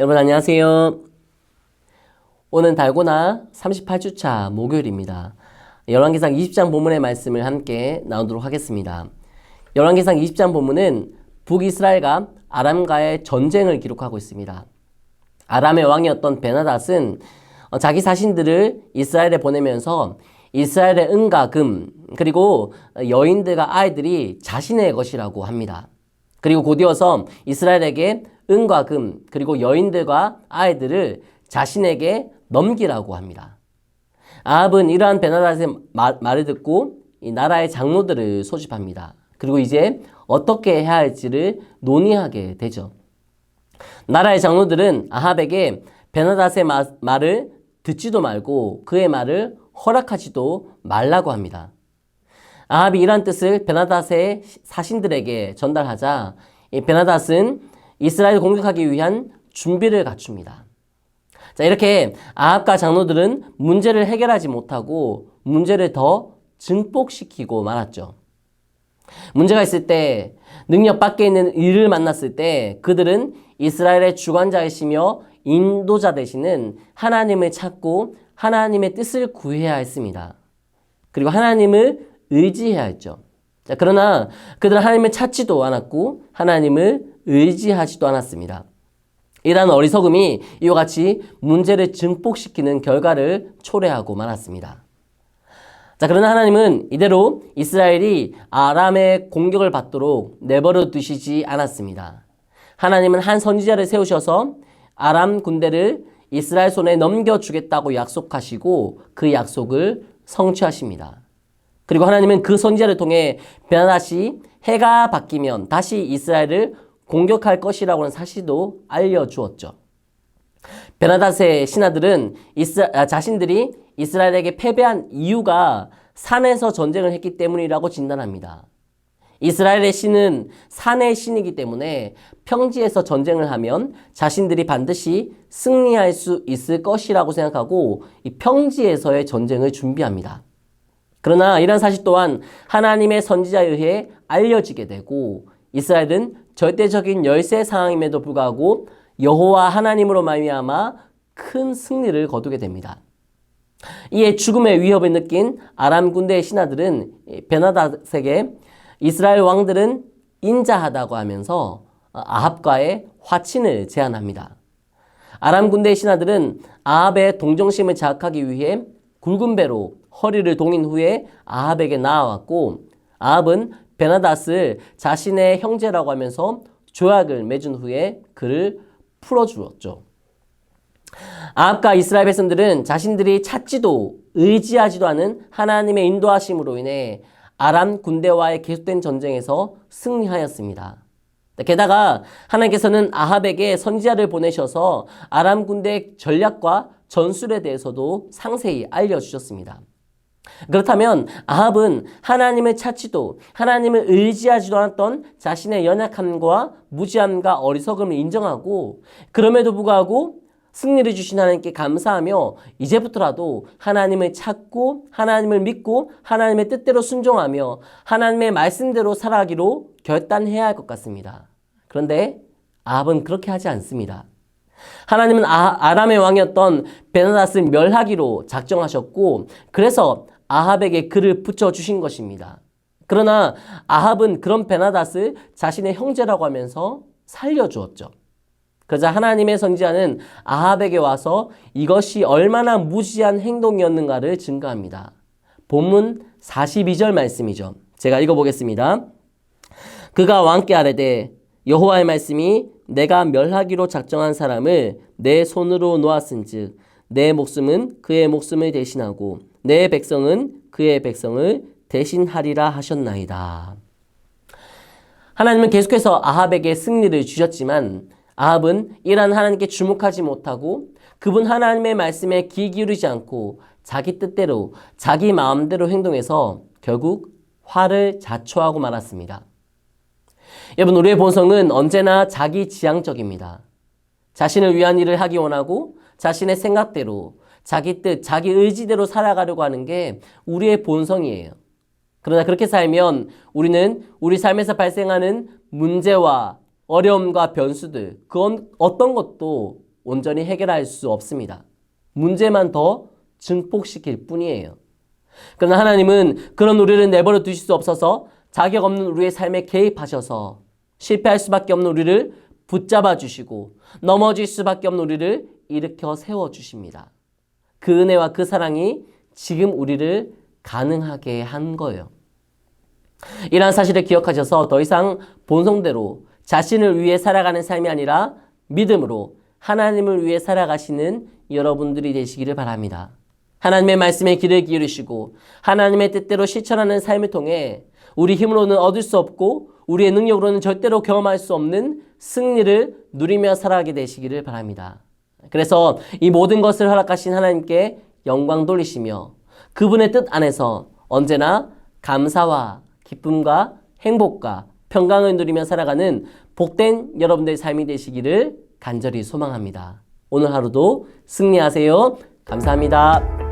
여러분 안녕하세요. 오늘 달고나 38주차 목요일입니다. 열왕기상 20장 본문의 말씀을 함께 나누도록 하겠습니다. 열왕기상 20장 본문은 북이스라엘과 아람과의 전쟁을 기록하고 있습니다. 아람의 왕이었던 베나닷은 자기 사신들을 이스라엘에 보내면서 이스라엘의 은과 금 그리고 여인들과 아이들이 자신의 것이라고 합니다. 그리고 곧이어서 이스라엘에게 은과 금 그리고 여인들과 아이들을 자신에게 넘기라고 합니다. 아합은 이러한 베나닷의 말을 듣고 이 나라의 장로들을 소집합니다. 그리고 이제 어떻게 해야 할지를 논의하게 되죠. 나라의 장로들은 아합에게 베나닷의 말을 듣지도 말고 그의 말을 허락하지도 말라고 합니다. 아합이 이러한 뜻을 베나닷의 사신들에게 전달하자 이 베나닷은 이스라엘을 공격하기 위한 준비를 갖춥니다. 자, 이렇게 아합과 장로들은 문제를 해결하지 못하고 문제를 더 증폭시키고 말았죠. 문제가 있을 때, 능력 밖에 있는 일을 만났을 때 그들은 이스라엘의 주관자이시며 인도자 되시는 하나님을 찾고 하나님의 뜻을 구해야 했습니다. 그리고 하나님을 의지해야 했죠. 자, 그러나 그들은 하나님을 찾지도 않았고 하나님을 의지하지도 않았습니다. 이러한 어리석음이 이와 같이 문제를 증폭시키는 결과를 초래하고 말았습니다. 자, 그러나 하나님은 이대로 이스라엘이 아람의 공격을 받도록 내버려 두시지 않았습니다. 하나님은 한 선지자를 세우셔서 아람 군대를 이스라엘 손에 넘겨주겠다고 약속하시고 그 약속을 성취하십니다. 그리고 하나님은 그 선지자를 통해 베나닷이 해가 바뀌면 다시 이스라엘을 공격할 것이라고 하는 사실도 알려주었죠. 베나닷의 신하들은 자신들이 이스라엘에게 패배한 이유가 산에서 전쟁을 했기 때문이라고 진단합니다. 이스라엘의 신은 산의 신이기 때문에 평지에서 전쟁을 하면 자신들이 반드시 승리할 수 있을 것이라고 생각하고 이 평지에서의 전쟁을 준비합니다. 그러나 이런 사실 또한 하나님의 선지자에 의해 알려지게 되고 이스라엘은 절대적인 열세 상황임에도 불구하고 여호와 하나님으로 말미암아 큰 승리를 거두게 됩니다. 이에 죽음의 위협을 느낀 아람 군대의 신하들은 베나닷에게 이스라엘 왕들은 인자하다고 하면서 아합과의 화친을 제안합니다. 아람 군대의 신하들은 아합의 동정심을 자극하기 위해 굵은 배로 허리를 동인 후에 아합에게 나아왔고 아합은 베나닷을 자신의 형제라고 하면서 조약을 맺은 후에 그를 풀어주었죠. 아합과 이스라엘 백성들은 자신들이 찾지도 의지하지도 않은 하나님의 인도하심으로 인해 아람 군대와의 계속된 전쟁에서 승리하였습니다. 게다가 하나님께서는 아합에게 선지자를 보내셔서 아람 군대의 전략과 전술에 대해서도 상세히 알려주셨습니다. 그렇다면 아합은 하나님을 찾지도 하나님을 의지하지도 않았던 자신의 연약함과 무지함과 어리석음을 인정하고 그럼에도 불구하고 승리를 주신 하나님께 감사하며 이제부터라도 하나님을 찾고 하나님을 믿고 하나님의 뜻대로 순종하며 하나님의 말씀대로 살아가기로 결단해야 할 것 같습니다. 그런데 아합은 그렇게 하지 않습니다. 하나님은 아람의 왕이었던 베나닷을 멸하기로 작정하셨고 그래서 아합에게 그를 붙여주신 것입니다. 그러나 아합은 그런 베나닷을 자신의 형제라고 하면서 살려주었죠. 그러자 하나님의 선지자는 아합에게 와서 이것이 얼마나 무지한 행동이었는가를 증거합니다. 본문 42절 말씀이죠. 제가 읽어보겠습니다. 그가 왕께 아뢰되 여호와의 말씀이 내가 멸하기로 작정한 사람을 내 손으로 놓았은즉 내 목숨은 그의 목숨을 대신하고 내 백성은 그의 백성을 대신하리라 하셨나이다. 하나님은 계속해서 아합에게 승리를 주셨지만 아합은 이러한 하나님께 주목하지 못하고 그분 하나님의 말씀에 귀 기울이지 않고 자기 뜻대로 자기 마음대로 행동해서 결국 화를 자초하고 말았습니다. 여러분, 우리의 본성은 언제나 자기 지향적입니다. 자신을 위한 일을 하기 원하고 자신의 생각대로 자기 뜻, 자기 의지대로 살아가려고 하는 게 우리의 본성이에요. 그러나 그렇게 살면 우리는 우리 삶에서 발생하는 문제와 어려움과 변수들, 그건 어떤 것도 온전히 해결할 수 없습니다. 문제만 더 증폭시킬 뿐이에요. 그러나 하나님은 그런 우리를 내버려 두실 수 없어서 자격 없는 우리의 삶에 개입하셔서 실패할 수밖에 없는 우리를 붙잡아 주시고 넘어질 수밖에 없는 우리를 일으켜 세워 주십니다. 그 은혜와 그 사랑이 지금 우리를 가능하게 한 거예요. 이러한 사실을 기억하셔서 더 이상 본성대로 자신을 위해 살아가는 삶이 아니라 믿음으로 하나님을 위해 살아가시는 여러분들이 되시기를 바랍니다. 하나님의 말씀에 귀를 기울이시고 하나님의 뜻대로 실천하는 삶을 통해 우리 힘으로는 얻을 수 없고 우리의 능력으로는 절대로 경험할 수 없는 승리를 누리며 살아가게 되시기를 바랍니다. 그래서 이 모든 것을 허락하신 하나님께 영광 돌리시며 그분의 뜻 안에서 언제나 감사와 기쁨과 행복과 평강을 누리며 살아가는 복된 여러분들의 삶이 되시기를 간절히 소망합니다. 오늘 하루도 승리하세요. 감사합니다.